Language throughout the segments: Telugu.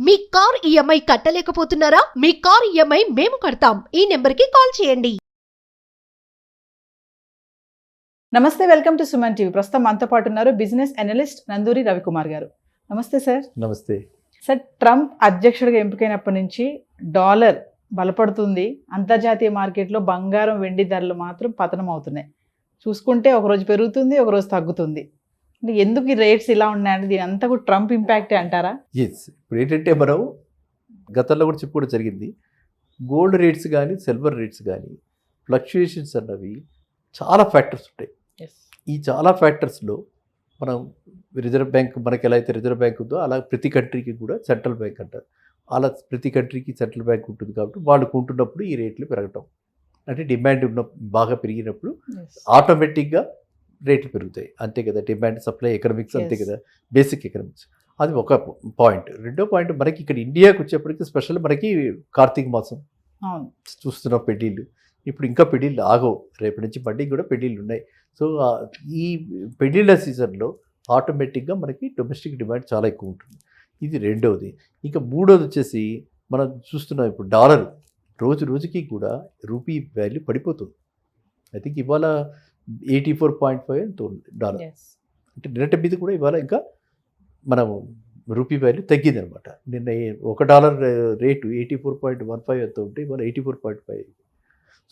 మీ కార్ ఈఎంఐ కట్టలేకపోతున్నారా? మీ కార్ ఈఎంఐ మేము కడతాం. ఈ నెంబర్కి కాల్ చేయండి. నమస్తే, వెల్కమ్ టు సుమన్ టీవీ. ప్రస్తుతం మనతో పాటు ఉన్నారు బిజినెస్ అనలిస్ట్ నందూరి రవికుమార్ గారు. నమస్తే సార్. నమస్తే సార్, ట్రంప్ అధ్యక్షుడిగా ఎంపికైనప్పటి నుంచి డాలర్ బలపడుతుంది. అంతర్జాతీయ మార్కెట్లో బంగారం, వెండి ధరలు మాత్రం పతనం అవుతున్నాయి. చూసుకుంటే ఒకరోజు పెరుగుతుంది, ఒకరోజు తగ్గుతుంది. అంటే ఎందుకు ఈ రేట్స్ ఇలా ఉన్నాయంటే దీని అంతా కూడా ట్రంప్ ఇంపాక్టే అంటారా? ఎస్, ఇప్పుడు ఏంటంటే మనం గతంలో కూడా చెప్పుకోవడం జరిగింది. గోల్డ్ రేట్స్ కానీ సిల్వర్ రేట్స్ కానీ ఫ్లక్చుయేషన్స్ అన్నవి చాలా ఫ్యాక్టర్స్ ఉంటాయి. ఈ చాలా ఫ్యాక్టర్స్లో మనం రిజర్వ్ బ్యాంక్, మనకి ఎలా అయితే రిజర్వ్ బ్యాంక్ ఉందో అలా ప్రతి కంట్రీకి కూడా సెంట్రల్ బ్యాంక్ అంటారు. అలా ప్రతి కంట్రీకి సెంట్రల్ బ్యాంక్ ఉంటుంది కాబట్టి వాళ్ళు కొంటున్నప్పుడు ఈ రేట్లు పెరగటం, అంటే డిమాండ్ ఉన్న బాగా పెరిగినప్పుడు ఆటోమేటిక్గా రేట్లు పెరుగుతాయి. అంతే కదా, డిమాండ్ సప్లై ఎకనామిక్స్ అంతే కదా, బేసిక్ ఎకనామిక్స్. అది ఒక పాయింట్. రెండో పాయింట్, మనకి ఇక్కడ ఇండియాకి వచ్చేప్పటికి స్పెషల్ మనకి కార్తీక మాసం చూస్తున్నాం, పెళ్ళిళ్ళు. ఇప్పుడు ఇంకా పెళ్ళిళ్ళు ఆగవు, రేపటి నుంచి మళ్ళీ కూడా పెళ్ళిళ్ళు ఉన్నాయి. సో ఈ పెళ్ళిళ్ళ సీజన్లో ఆటోమేటిక్గా మనకి డొమెస్టిక్ డిమాండ్ చాలా ఎక్కువ ఉంటుంది. ఇది రెండవది. ఇంకా మూడోది వచ్చేసి మనం చూస్తున్నాం ఇప్పుడు డాలర్ రోజు రోజుకి కూడా రూపీ వాల్యూ పడిపోతుంది. ఐ థింక్ ఇవాళ 84.5 ఎంతో ఉంది డాలర్. అంటే నిన్నటి మీద కూడా ఇవాళ ఇంకా మనం రూపీ వాల్యూ తగ్గింది అనమాట. నిన్న $1 రేటు 84.15 ఎంతో ఉంటే ఇవాళ 84.5.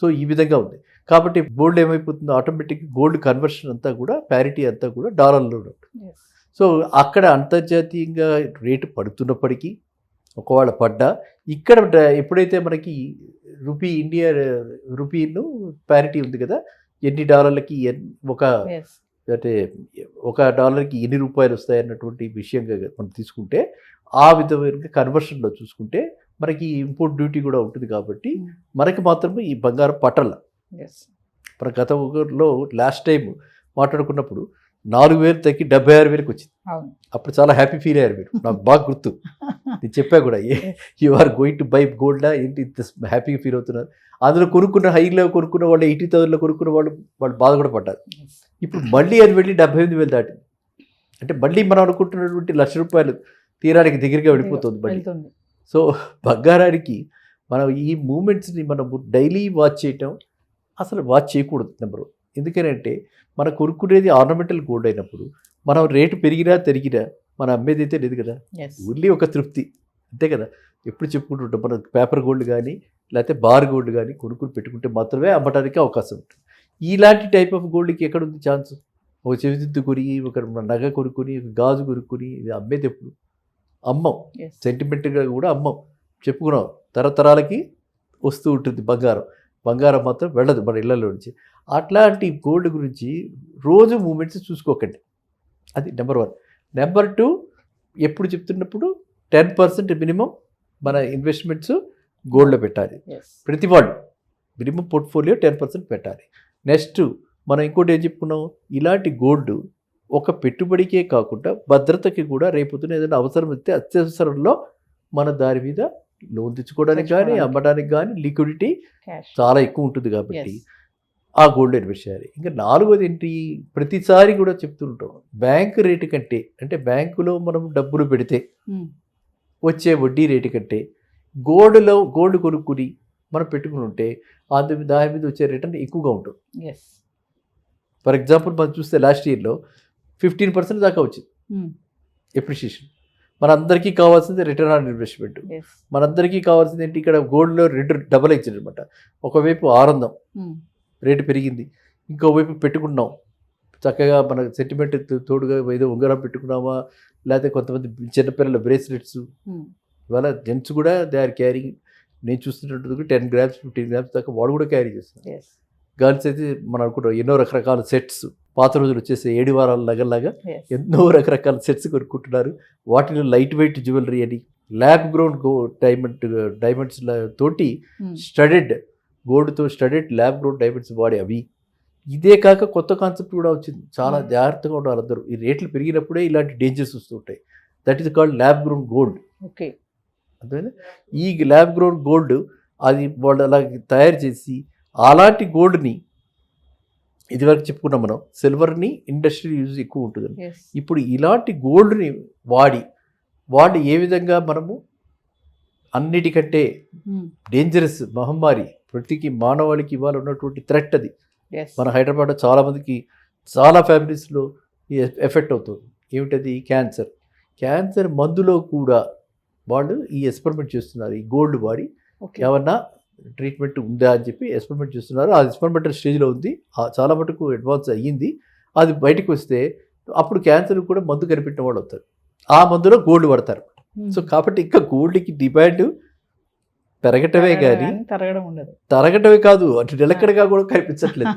సో ఈ విధంగా ఉంది. కాబట్టి గోల్డ్ ఏమైపోతుందో ఆటోమేటిక్ గోల్డ్ కన్వర్షన్ అంతా కూడా ప్యారిటీ అంతా కూడా డాలర్లో ఉంటుంది. సో అక్కడ అంతర్జాతీయంగా రేటు పడుతున్నప్పటికీ ఒకవేళ పడ్డా ఇక్కడ ఎప్పుడైతే మనకి రూపీ ఇండియా రూపీను ప్యారిటీ ఉంది కదా, ఎన్ని డాలర్లకి ఒక అంటే $1 ఎన్ని రూపాయలు వస్తాయన్నటువంటి విషయంగా మనం తీసుకుంటే ఆ విధమైన కన్వర్షన్లో చూసుకుంటే మనకి ఇంపోర్ట్ డ్యూటీ కూడా ఉంటుంది. కాబట్టి మనకి మాత్రమే ఈ బంగారం పట్టల. మన గతంలో లాస్ట్ టైం మాట్లాడుకున్నప్పుడు 4,000 తగ్గి 76,000కి వచ్చింది. అప్పుడు చాలా హ్యాపీ ఫీల్ అయ్యారు మీరు, నాకు బాగా గుర్తు. నేను చెప్పా కూడా, you are going to buy గోల్డా, ఏంటి ఇంత హ్యాపీగా ఫీల్ అవుతున్నారు. అందులో కొనుక్కున్న హైలో కొనుక్కున్న వాళ్ళు 80,000లో కొనుక్కున్న వాళ్ళు బాధ కూడా పడ్డారు. ఇప్పుడు మళ్ళీ అది వెళ్ళి 78,000 దాటింది. అంటే మళ్ళీ మనం అనుకుంటున్నటువంటి ₹1,00,000 తీరానికి దగ్గరగా వెళ్ళిపోతుంది మళ్ళీ. సో బంగారానికి మనం ఈ మూమెంట్స్ని మనం డైలీ వాచ్ చేయటం, అసలు వాచ్ చేయకూడదు నెంబర్ 1. ఎందుకనంటే మనం కొనుక్కునేది ఆర్నమెంటల్ గోల్డ్ అయినప్పుడు మనం రేటు పెరిగినా తరిగినా మనం అమ్మేది అయితే లేదు కదా, ఓన్లీ ఒక తృప్తి అంతే కదా. ఎప్పుడు చెప్పుకుంటుంటాం మనం పేపర్ గోల్డ్ కానీ లేకపోతే బార్ గోల్డ్ కానీ కొనుక్కుని పెట్టుకుంటే మాత్రమే అమ్మటానికి అవకాశం ఉంటుంది. ఇలాంటి టైప్ ఆఫ్ గోల్డ్కి ఎక్కడ ఉంది ఛాన్స్? ఒక చెవిదిద్దు కొని, ఒక నగ కొనుక్కొని, ఒక గాజు కొనుక్కొని ఇది అమ్మేది ఎప్పుడు? అమ్మం. సెంటిమెంట్గా కూడా అమ్మం, చెప్పుకున్నాం. తరతరాలకి వస్తూ ఉంటుంది బంగారం మాత్రం వెళ్ళదు మన ఇళ్లలో నుంచి. అట్లాంటి గోల్డ్ గురించి రోజు మూమెంట్స్ చూసుకోకండి. అది నెంబర్ 1. నెంబర్ 2, ఎప్పుడు చెప్తున్నప్పుడు 10% మినిమం మన ఇన్వెస్ట్మెంట్స్ గోల్డ్లో పెట్టాలి. ప్రతి వాళ్ళు మినిమం పోర్ట్ఫోలియో 10% పెట్టాలి. నెక్స్ట్ మనం ఇంకోటి ఏం చెప్పుకున్నాం, ఇలాంటి గోల్డ్ ఒక పెట్టుబడికే కాకుండా భద్రతకి కూడా రేపొద్దున ఏదైనా అవసరం వస్తే అత్యవసరంలో మన దాని మీద లోన్ తెచ్చుకోవడానికి కానీ అమ్మడానికి కానీ లిక్విడిటీ చాలా ఎక్కువ ఉంటుంది. కాబట్టి ఆ గోల్డ్ ఇన్వెస్ట్ చేయాలి. ఇంకా 4వది ఏంటి, ప్రతిసారి కూడా చెప్తుంటాం, బ్యాంక్ రేటు కంటే, అంటే బ్యాంకులో మనం డబ్బులు పెడితే వచ్చే వడ్డీ రేటు కంటే గోల్డ్ కొనుక్కుని మనం పెట్టుకుని ఉంటే దాని మీద వచ్చే రిటర్న్ ఎక్కువగా ఉంటుంది. ఫర్ ఎగ్జాంపుల్ మనం చూస్తే లాస్ట్ ఇయర్లో 15% దాకా వచ్చింది ఎప్రిషియేషన్. మనందరికీ కావాల్సింది రిటర్న్ ఆన్ ఇన్వెస్ట్మెంట్. మనందరికీ కావాల్సింది ఏంటి, ఇక్కడ గోల్డ్లో రేటు డబల్ ఇచ్చింది అనమాట. ఒకవైపు ఆనందం, రేటు పెరిగింది, ఇంకోవైపు పెట్టుకున్నాం చక్కగా మన సెంటిమెంట్ తోడుగా ఏదో ఉంగరం పెట్టుకున్నామా, లేకపోతే కొంతమంది చిన్నపిల్లల బ్రేస్లెట్స్. ఇవాళ జెంట్స్ కూడా దే ఆర్ క్యారింగ్, నేను చూస్తున్నట్టు 10 grams 15 grams దాకా వాళ్ళు కూడా క్యారీ చేస్తున్నారు. గర్ల్స్ అయితే మనం అనుకుంటాం ఎన్నో రకరకాల సెట్స్, పాత రోజులు వచ్చేసి 7 వారాల నగల్లాగా ఎన్నో రకరకాల సెట్స్ కొనుక్కుంటున్నారు. వాటిలో లైట్ వెయిట్ జ్యువెలరీ అని, ల్యాబ్ గ్రౌండ్ డైమండ్స్ తోటి స్టడెడ్ గోల్డ్తో స్టడెడ్ ల్యాబ్ గ్రౌండ్ డైమండ్స్ వాడే అవి. ఇదే కాక కొత్త కాన్సెప్ట్ కూడా వచ్చింది, చాలా జాగ్రత్తగా ఉండాలి అందరూ. ఈ రేట్లు పెరిగినప్పుడే ఇలాంటి డేంజర్స్ వస్తూ ఉంటాయి. That is called lab ground gold. Okay, అంతేనా? ఈ ల్యాబ్ గ్రౌండ్ గోల్డ్ అది వాళ్ళు అలా తయారు చేసి అలాంటి గోల్డ్ని ఇదివరకు చెప్పుకున్నాం మనం, సిల్వర్ని ఇండస్ట్రియల్ యూజ్ ఎక్కువ ఉంటుంది. ఇప్పుడు ఇలాంటి గోల్డ్ని వాడి ఏ విధంగా మనము అన్నిటికంటే డేంజరస్ మహమ్మారి, ప్రతికి మానవాళికి ఇవాళ ఉన్నటువంటి థ్రెట్ అది. మన హైదరాబాద్లో చాలామందికి, చాలా ఫ్యామిలీస్లో ఈ ఎఫెక్ట్ అవుతుంది. ఏమిటది? క్యాన్సర్. క్యాన్సర్ మందులో కూడా వాళ్ళు ఈ ఎక్స్పెరిమెంట్ చేస్తున్నారు. ఈ గోల్డ్ వాడి ఏమన్నా ట్రీట్మెంట్ ఉందా అని చెప్పి ఎక్స్పెరిమెంట్ చేస్తున్నారు. అది ఎక్స్పెరిమెంటల్ స్టేజ్లో ఉంది. చాలా మటుకు అడ్వాన్స్ అయ్యింది. అది బయటకు వస్తే అప్పుడు క్యాన్సర్ కూడా మందు కనిపెట్టిన వాళ్ళు అవుతారు. ఆ మందులో గోల్డ్ వాడతారు. సో కాబట్టి ఇంకా గోల్డ్కి డిమాండ్ పెరగటమే కానీ తరగటమే కాదు, అటు నిలకడగా కూడా కనిపించట్లేదు.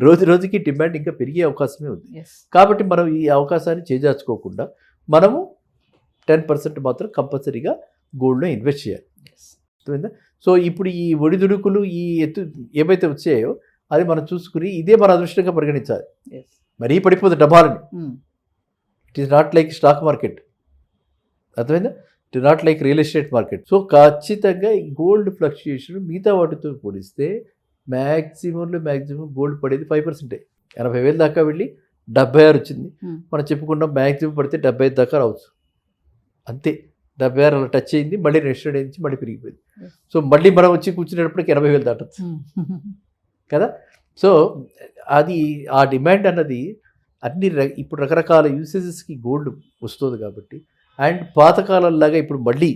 రోజు రోజుకి డిమాండ్ ఇంకా పెరిగే అవకాశమే ఉంది. కాబట్టి మనం ఈ అవకాశాన్ని చేజార్చుకోకుండా మనము 10% మాత్రం కంపల్సరీగా గోల్డ్లో ఇన్వెస్ట్ చేయాలి. అర్థమైందా? సో ఇప్పుడు ఈ ఒడిదుడుకులు, ఈ ఎత్తు ఏవైతే వచ్చాయో అది మనం చూసుకుని ఇదే మన అదృష్టంగా పరిగణించాలి. మరీ పడిపోతుంది డబ్బాలని. It is not like stock market. అర్థమైందా? It is not like real estate market. So ఖచ్చితంగా ఈ గోల్డ్ ఫ్లక్చుయేషన్ మిగతా వాటితో పోలిస్తే మ్యాక్సిమం గోల్డ్ పడేది 5%. 80,000 దాకా వెళ్ళి 76 వచ్చింది. మనం చెప్పుకున్నాం మ్యాక్సిమం పడితే 75 దాకా రావచ్చు. అంతే. 76 అలా టచ్ అయింది. మళ్ళీ నెక్స్ట్ డే నుంచి మళ్ళీ పెరిగిపోయింది. సో మళ్ళీ మనం వచ్చి కూర్చునేటప్పటికి 80,000 దాటచ్చు కదా. సో అది ఆ డిమాండ్ అన్నది అన్ని ఇప్పుడు రకరకాల యూసేజెస్కి గోల్డ్ వస్తుంది కాబట్టి. అండ్ పాతకాలంలాగా ఇప్పుడు మళ్ళీ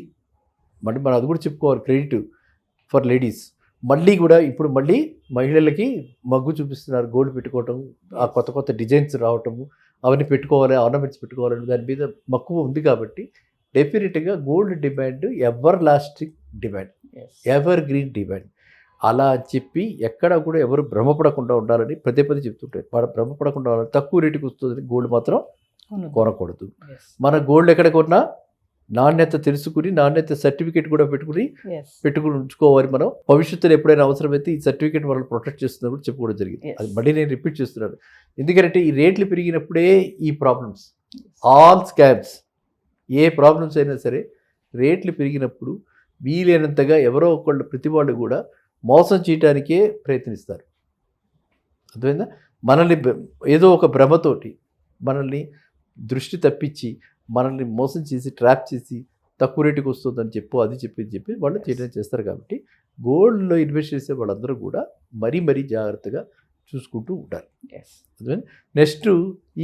మనం అది కూడా చెప్పుకోవాలి, క్రెడిట్ ఫర్ లేడీస్. మళ్ళీ మహిళలకి మగ్గు చూపిస్తున్నారు గోల్డ్ పెట్టుకోవటం, ఆ కొత్త డిజైన్స్ రావటము, అవన్నీ పెట్టుకోవాలి, ఆర్నమెంట్స్ పెట్టుకోవాలని దాని మీద మక్కువ ఉంది. కాబట్టి డెఫినెట్గా gold demand ever lasting demand, ever green demand. అలా చెప్పి ఎక్కడ కూడా ఎవరు భ్రమపడకుండా ఉండాలని పదే చెప్తుంటారు. భ్రమపడకుండా ఉండాలని, తక్కువ రేటుకి వస్తుందని గోల్డ్ మాత్రం కొనకూడదు. మన గోల్డ్ ఎక్కడ కొన్నా నాణ్యత తెలుసుకుని, నాణ్యత సర్టిఫికేట్ కూడా పెట్టుకుని ఉంచుకోవాలి. మనం భవిష్యత్తులో ఎప్పుడైనా అవసరమైతే ఈ సర్టిఫికేట్ మనల్ని ప్రొటెక్ట్ చేస్తున్నప్పుడు చెప్పుకోవడం జరిగింది. అది మళ్ళీ నేను రిపీట్ చేస్తున్నాను. ఎందుకంటే ఈ రేట్లు పెరిగినప్పుడే ఈ ప్రాబ్లమ్స్, ఆల్ స్కామ్స్, ఏ ప్రాబ్లమ్స్ అయినా సరే రేట్లు పెరిగినప్పుడు వీలైనంతగా ఎవరో ఒకళ్ళు, ప్రతి వాళ్ళు కూడా మోసం చేయడానికే ప్రయత్నిస్తారు. అర్థమైందా? మనల్ని ఏదో ఒక భ్రమతోటి మనల్ని దృష్టి తప్పించి, మనల్ని మోసం చేసి, ట్రాప్ చేసి, తక్కువ రేటుకి వస్తుందని అది చెప్పి వాళ్ళు చేయడం చేస్తారు. కాబట్టి గోల్డ్లో ఇన్వెస్ట్ చేసే వాళ్ళందరూ కూడా మరీ జాగ్రత్తగా చూసుకుంటూ ఉంటారు. అర్థమైంది? నెక్స్ట్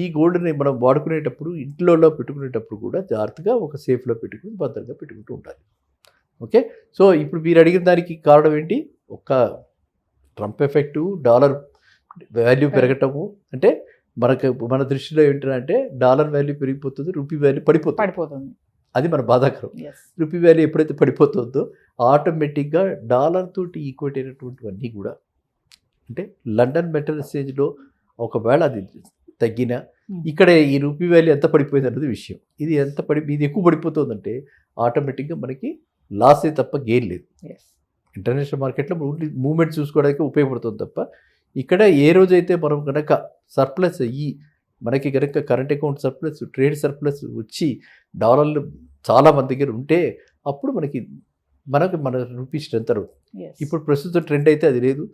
ఈ గోల్డ్ని మనం వాడుకునేటప్పుడు, ఇంట్లో పెట్టుకునేటప్పుడు కూడా జాగ్రత్తగా ఒక సేఫ్లో పెట్టుకుని భద్రంగా పెట్టుకుంటూ ఉండాలి. ఓకే. సో ఇప్పుడు మీరు అడిగిన దానికి కారణం ఏంటి? ఒక ట్రంప్ ఎఫెక్టు, డాలర్ వాల్యూ పెరగటము. అంటే మన దృష్టిలో ఏంటంటే డాలర్ వాల్యూ పెరిగిపోతుంది, రూపీ వాల్యూ పడిపోతుంది. అది మన బాధాకరం. రూపీ వాల్యూ ఎప్పుడైతే పడిపోతుందో ఆటోమేటిక్గా డాలర్ తోటి ఈక్వేట్ అయినటువంటివన్నీ కూడా, అంటే లండన్ మెటల్ ఎక్స్చేంజ్లో ఒకవేళ అది తగ్గినా ఇక్కడ ఈ రూపీ వాల్యూ ఎంత పడిపోయింది అన్నది విషయం. ఇది ఎక్కువ పడిపోతుందంటే ఆటోమేటిక్గా మనకి లాసే తప్ప గెయిన్ లేదు. ఇంటర్నేషనల్ మార్కెట్లో మూవ్మెంట్ చూసుకోవడానికి ఉపయోగపడుతుంది తప్ప, ఇక్కడ ఏ రోజైతే మనం కనుక సర్ప్లస్ అయ్యి, మనకి కనుక current account surplus, trade surplus వచ్చి డాలర్లు చాలా మంది దగ్గర ఉంటే అప్పుడు మన రూపీ స్ట్రెంత్ అవుతుంది. ఇప్పుడు ప్రస్తుతం ట్రెండ్ అయితే అది లేదు.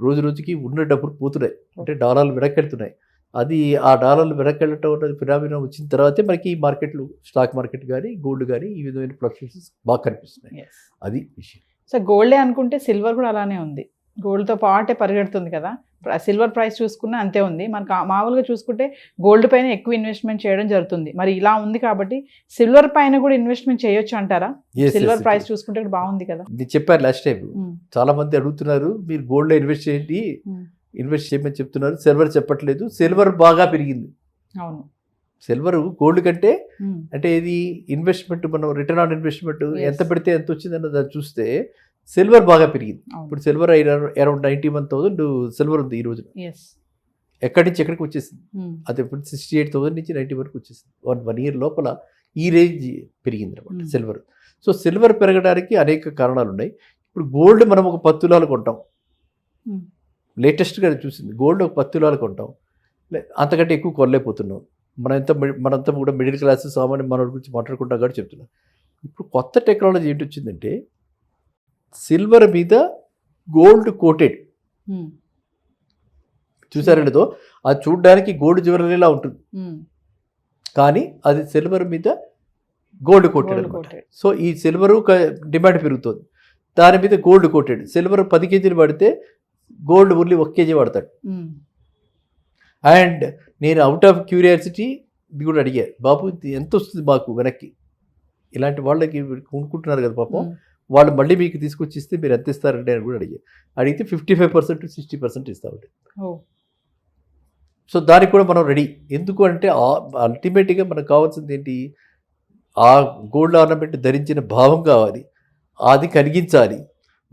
రోజుకి ఉన్న డబ్బులు పోతున్నాయి, అంటే డాలర్లు వెనక్కెళ్తున్నాయి. అది ఆ డాలర్లు వెనక్కెళ్ళటం అన్నది ఫినామినా వచ్చిన తర్వాతే మనకి ఈ మార్కెట్లు, స్టాక్ మార్కెట్ కానీ, గోల్డ్ కానీ ఈ విధమైన ఫ్లక్చుయేషన్స్ బాగా కనిపిస్తున్నాయి. అది విషయం. సో గోల్డే అనుకుంటే సిల్వర్ కూడా అలానే ఉంది. గోల్డ్తో పాటే పరిగెడుతుంది కదా. సిల్వర్ ప్రైస్ చూసుకున్నా అంతే ఉంది. మనకు మామూలుగా చూసుకుంటే గోల్డ్ పైన ఎక్కువ ఇన్వెస్ట్మెంట్ చేయడం జరుగుతుంది. మరి ఇలా ఉంది కాబట్టి సిల్వర్ పైన కూడా ఇన్వెస్ట్మెంట్ చేయొచ్చు అంటారా? సిల్వర్ ప్రైస్ చూసుకుంటే బాగుంది కదా. నేను చెప్పాను లాస్ట్ టైం, చాలా మంది అడుగుతున్నారు మీరు గోల్డ్లో ఇన్వెస్ట్ చేయండి, ఇన్వెస్ట్ చేయమని చెప్తున్నారు. సిల్వర్ చెప్పట్లేదు. సిల్వర్ బాగా పెరిగింది. అవును. సిల్వర్ గోల్డ్ కంటే, అంటే ఇది ఇన్వెస్ట్మెంట్, మనం రిటర్న్ ఆన్ ఇన్వెస్ట్మెంట్ ఎంత పెడితే ఎంత వచ్చిందన్న దాన్ని చూస్తే సిల్వర్ బాగా పెరిగింది. ఇప్పుడు సిల్వర్ అరౌండ్ 91,000 సిల్వర్ ఉంది ఈ రోజు. ఎక్కడి నుంచి ఎక్కడికి వచ్చేసింది? అది ఇప్పుడు 68,000 నుంచి 90 వరకు వచ్చేసింది. 1 year లోపల ఈ రేంజ్ పెరిగింది అనమాట సిల్వర్. సో సిల్వర్ పెరగడానికి అనేక కారణాలు ఉన్నాయి. ఇప్పుడు గోల్డ్ మనం ఒక 10 తులాలు కొంటాం, లేటెస్ట్గా చూసింది. గోల్డ్ ఒక 10 తులాలు కొంటాం, అంతకంటే ఎక్కువ కొనలేకపోతున్నాం. మనంతా కూడా మిడిల్ క్లాస్ సామాన్య మానవుడి గురించి మాట్లాడుకుంటాం కాబట్టి చెప్తున్నాం. ఇప్పుడు కొత్త టెక్నాలజీ ఏంటి వచ్చిందంటే, సిల్వర్ మీద గోల్డ్ కోటెడ్. చూసారండితో అది చూడడానికి గోల్డ్ జ్యువెలరీలా ఉంటుంది, కానీ అది సిల్వర్ మీద గోల్డ్ కోటెడ్ Gold అనమాట. coated. సో ఈ సిల్వరు డిమాండ్ పెరుగుతుంది, దాని మీద గోల్డ్ కోటెడ్. సిల్వర్ 10 కేజీలు పడితే గోల్డ్ ఓన్లీ 1 కేజీ వాడతాడు. అండ్ నేను అవుట్ ఆఫ్ క్యూరియాసిటీ ఇది కూడా అడిగాను, బాబు ఇది ఎంత వస్తుంది మాకు వెనక్కి, ఇలాంటి వాళ్ళకి కొనుక్కుంటున్నారు కదా పాపం, వాళ్ళు మళ్ళీ మీకు తీసుకొచ్చి ఇస్తే మీరు ఎంత ఇస్తారంటే అని కూడా అడిగాను. అడిగితే 55% to 60% ఇస్తా ఉంటాయి. సో దానికి కూడా మనం రెడీ. ఎందుకు అంటే అల్టిమేట్గా మనకు కావాల్సింది ఏంటి, ఆ గోల్డ్ ఆర్నమెంట్ ధరించిన భావం కావాలి, అది కలిగించాలి,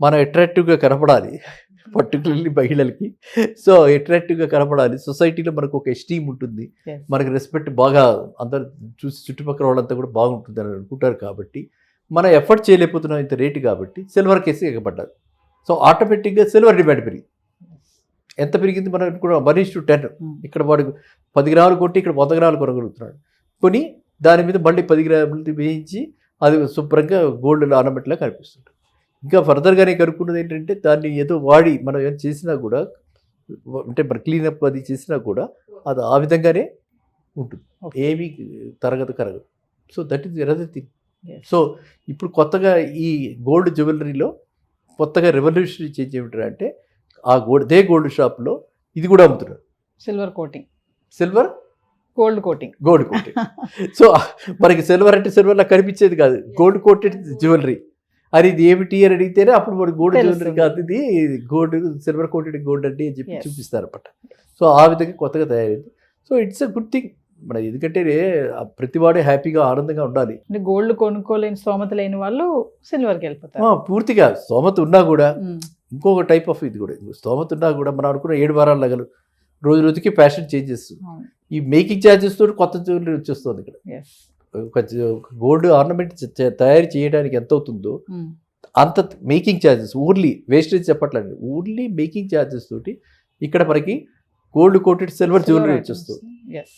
మనం అట్రాక్టివ్గా కనపడాలి, పర్టికులర్లీ మహిళలకి. సో అట్రాక్టివ్గా కనపడాలి, సొసైటీలో మనకు ఒక ఎస్టీమ్ ఉంటుంది, మనకు రెస్పెక్ట్ బాగా అందరు చూసి చుట్టుపక్కల వాళ్ళంతా కూడా బాగుంటుంది అని అనుకుంటారు. కాబట్టి మనం ఎఫర్ట్ చేయలేకపోతున్నాం ఇంత రేటు, కాబట్టి సిల్వర్ కేసు ఎగబడ్డారు. సో ఆటోమేటిక్గా సిల్వర్ డిమాండ్ పెరిగింది. ఎంత పెరిగింది మనం కూడా 1:10. ఇక్కడ వాడు 10 గ్రాములు కొట్టి ఇక్కడ 100 గ్రాములు కొనగలుగుతున్నాడు. కొని దాని మీద మళ్ళీ 10 గ్రాములు వేయించి అది శుభ్రంగా గోల్డ్ ఆర్నమెంట్లా కనిపిస్తుంది. ఇంకా ఫర్దర్గానే కనుక్కున్నది ఏంటంటే, దాన్ని ఏదో వాడి మనం ఏం చేసినా కూడా, అంటే మన క్లీనప్ అది చేసినా కూడా అది ఆ విధంగానే ఉంటుంది, ఏమీ కరగదు. So that is another thing. So ఇప్పుడు కొత్తగా ఈ గోల్డ్ జ్యువెలరీలో కొత్తగా రెవల్యూషనరీ చేంజ్ ఏమిటంటే, ఆ గోల్డ్ షాప్లో ఇది కూడా అమ్ముతున్నారు, silver coating, silver gold coating. So మనకి సిల్వర్ అంటే సిల్వర్లా కనిపించేది కాదు, గోల్డ్ కోటెడ్ జ్యువెలరీ. అది ఇది ఏమిటి అని అడిగితేనే అప్పుడు మనకి గోల్డ్ జ్యువెలరీ కాదు, ఇది గోల్డ్ సిల్వర్ కోటెడ్ గోల్డ్ అంటే అని చెప్పి చూపిస్తారు అన్నమాట. సో ఆ విధంగా కొత్తగా తయారైంది. So it's a good thing మన, ఎందుకంటే ప్రతివాడే హ్యాపీగా ఆనందంగా ఉండాలి. అంటే గోల్డ్ కొనుక్కోలేని స్తోమత లేని వాళ్ళు సిల్వర్కి వెళ్ళిపోతారు. పూర్తిగా స్తోమత ఉన్నా కూడా ఇంకొక టైప్ ఆఫ్ ఇది కూడా, స్తోమత ఉన్నా కూడా మనం అనుకున్న 7 వారాల నగలు రోజు రోజుకి ఫ్యాషన్ చేంజెస్, ఈ మేకింగ్ ఛార్జెస్ తోటి కొత్త జ్యువెలరీ వచ్చేస్తుంది. ఇక్కడ ఒక గోల్డ్ ఆర్నమెంట్ తయారు చేయడానికి ఎంత అవుతుందో అంత మేకింగ్ ఛార్జెస్, ఓన్లీ వేస్టేజ్ చెప్పట్లేదు, ఓన్లీ మేకింగ్ ఛార్జెస్ తోటి ఇక్కడ మనకి గోల్డ్ కోటెడ్ సిల్వర్ జ్యువెలరీ వచ్చేస్తుంది.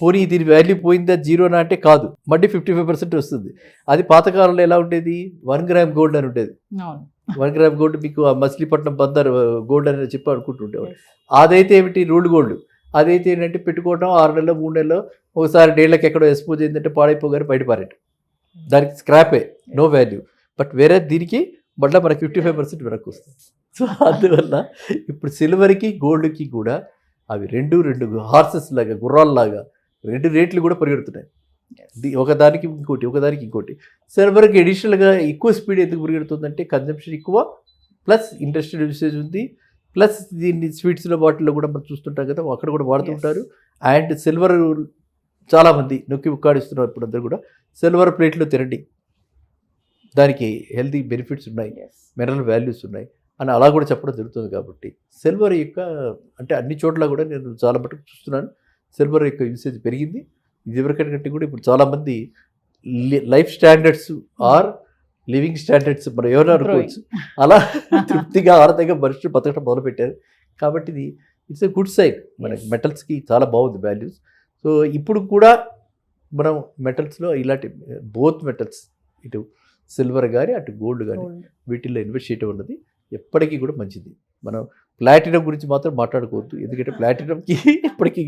పోనీ దీని వాల్యూ పోయిందా జీరోనా అంటే కాదు, మళ్ళీ 55% వస్తుంది. అది పాతకాలంలో ఎలా ఉండేది, 1 గ్రామ్ గోల్డ్ అని ఉండేది. 1 గ్రామ్ గోల్డ్ మీకు ఆ మచిలీపట్నం బందర్ గోల్డ్ అని చెప్పి అనుకుంటుండేవాడు. అదైతే ఏమిటి, రూల్డ్ గోల్డ్. అదైతే ఏంటంటే పెట్టుకోవడం 6 నెలలు 3 నెలలు ఒకసారి డేళ్ళకి ఎక్కడో ఎక్స్పోజ్ అయిందంటే పాడైపోగానే బయటపారేట, దానికి స్క్రాపే, నో వాల్యూ. బట్ వేరే దీనికి మళ్ళీ మనకి 55% వెనక్కి వస్తుంది. సో అందువల్ల ఇప్పుడు సిల్వర్కి గోల్డ్కి కూడా అవి రెండు హార్సెస్ లాగా, గుర్రాల్లాగా 2 రేట్లు కూడా పరిగెడుతున్నాయి. ఒకదానికి ఇంకోటి. సిల్వర్కి అడిషనల్గా ఎక్కువ స్పీడ్ ఎందుకు పరిగెడుతుందంటే, కన్జంప్షన్ ఎక్కువ, ప్లస్ ఇండస్ట్రియల్ యూసేజ్ ఉంది, ప్లస్ దీన్ని స్వీట్స్లో వాటిల్లో కూడా మనం చూస్తుంటాం కదా, అక్కడ కూడా వాడుతుంటారు. అండ్ సిల్వర్ చాలామంది నొక్కి ఉక్కాడిస్తున్నారు ఇప్పుడు అందరూ కూడా, సిల్వర్ ప్లేట్లో తినండి, దానికి హెల్తీ బెనిఫిట్స్ ఉన్నాయి, మినరల్ వాల్యూస్ ఉన్నాయి అని అలా కూడా చెప్పడం జరుగుతుంది. కాబట్టి సిల్వర్ యొక్క అంటే అన్ని చోట్ల కూడా నేను చాలా మటుకు చూస్తున్నాను, సిల్వర్ యొక్క యూసేజ్ పెరిగింది. ఇదివరకంటే కూడా ఇప్పుడు చాలామంది life standards or living standards మనం ఎవరైనా అనుకోవచ్చు, అలా తృప్తిగా ఆనందంగా మనుషులు బతకడం మొదలుపెట్టారు. కాబట్టి ఇది ఇట్స్ ఎ గుడ్ సైడ్. మనకి మెటల్స్కి చాలా బాగుంది వాల్యూస్. సో ఇప్పుడు కూడా మనం మెటల్స్లో ఇలాంటి బోత్ మెటల్స్, ఇటు సిల్వర్ కానీ అటు గోల్డ్ కానీ వీటిల్లో ఇన్వెస్ట్ చేయడం ఉన్నది ఎప్పటికీ కూడా మంచిది. మనం ప్లాటినం గురించి మాత్రం మాట్లాడుకోవద్దు, ఎందుకంటే ప్లాటినంకి ఇప్పటికీ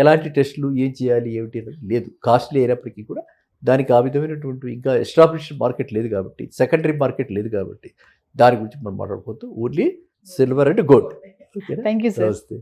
ఎలాంటి టెస్టులు ఏం చేయాలి ఏమిటి అనేది లేదు, కాస్ట్లీ అయినప్పటికీ కూడా దానికి ఆ విధమైనటువంటి ఇంకా ఎస్టాబ్లిష్డ్ మార్కెట్ లేదు కాబట్టి, సెకండరీ మార్కెట్ లేదు కాబట్టి దాని గురించి మనం మాట్లాడుకోవద్దు. Only silver and gold. Thank you sir. నమస్తే.